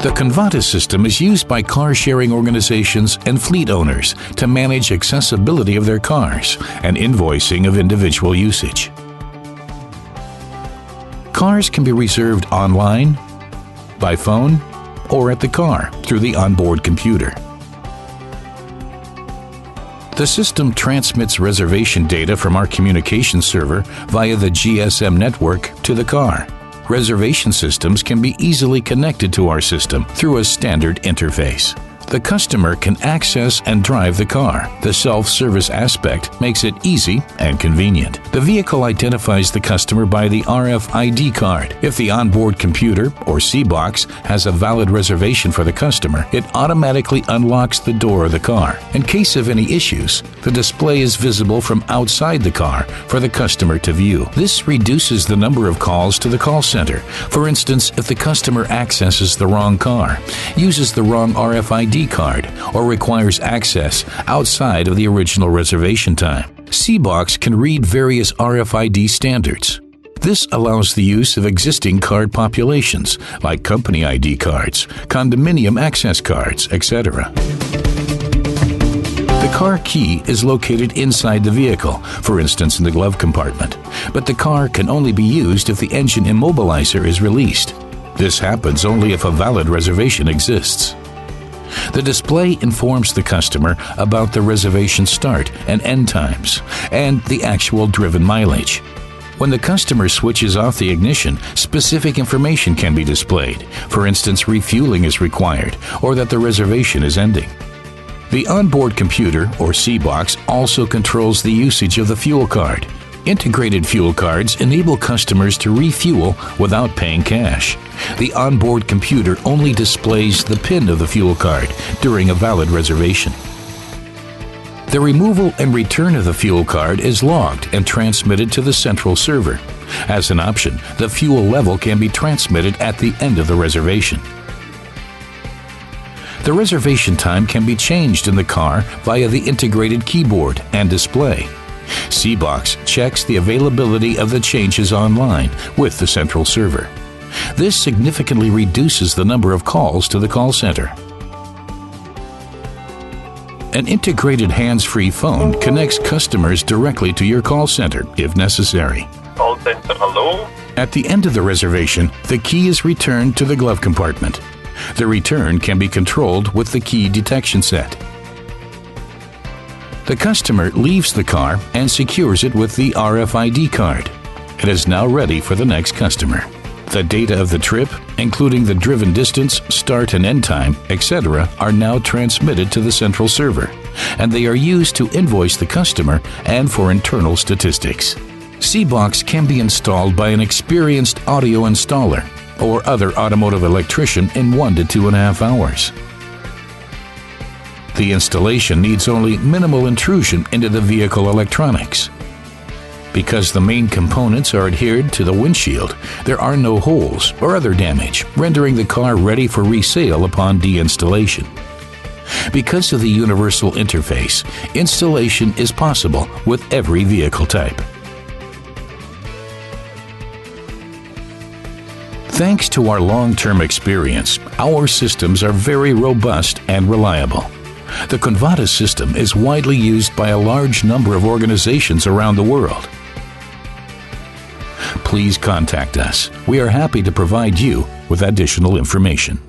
The Convadis system is used by car-sharing organizations and fleet owners to manage accessibility of their cars and invoicing of individual usage. Cars can be reserved online, by phone, or at the car through the onboard computer. The system transmits reservation data from our communication server via the GSM network to the car. Reservation systems can be easily connected to our system through a standard interface. The customer can access and drive the car. The self-service aspect makes it easy and convenient. The vehicle identifies the customer by the RFID card. If the onboard computer or C-Box has a valid reservation for the customer, it automatically unlocks the door of the car. In case of any issues, the display is visible from outside the car for the customer to view. This reduces the number of calls to the call center. For instance, if the customer accesses the wrong car, uses the wrong RFID card, or requires access outside of the original reservation time. C-Box can read various RFID standards. This allows the use of existing card populations, like company ID cards, condominium access cards, etc. The car key is located inside the vehicle, for instance in the glove compartment, but the car can only be used if the engine immobilizer is released. This happens only if a valid reservation exists. The display informs the customer about the reservation start and end times and the actual driven mileage. When the customer switches off the ignition, specific information can be displayed. For instance, refueling is required or that the reservation is ending. The onboard computer, or C-Box, also controls the usage of the fuel card. Integrated fuel cards enable customers to refuel without paying cash. The onboard computer only displays the PIN of the fuel card during a valid reservation. The removal and return of the fuel card is logged and transmitted to the central server. As an option, the fuel level can be transmitted at the end of the reservation. The reservation time can be changed in the car via the integrated keyboard and display. C-Box checks the availability of the changes online with the central server. This significantly reduces the number of calls to the call center. An integrated hands-free phone connects customers directly to your call center if necessary. Call center, hello? At the end of the reservation, the key is returned to the glove compartment. The return can be controlled with the key detection set. The customer leaves the car and secures it with the RFID card. It is now ready for the next customer. The data of the trip, including the driven distance, start and end time, etc., are now transmitted to the central server, and they are used to invoice the customer and for internal statistics. C-Box can be installed by an experienced audio installer or other automotive electrician in 1 to 2.5 hours. The installation needs only minimal intrusion into the vehicle electronics. Because the main components are adhered to the windshield, there are no holes or other damage, rendering the car ready for resale upon deinstallation. Because of the universal interface, installation is possible with every vehicle type. Thanks to our long-term experience, our systems are very robust and reliable. The Convadis system is widely used by a large number of organizations around the world. Please contact us. We are happy to provide you with additional information.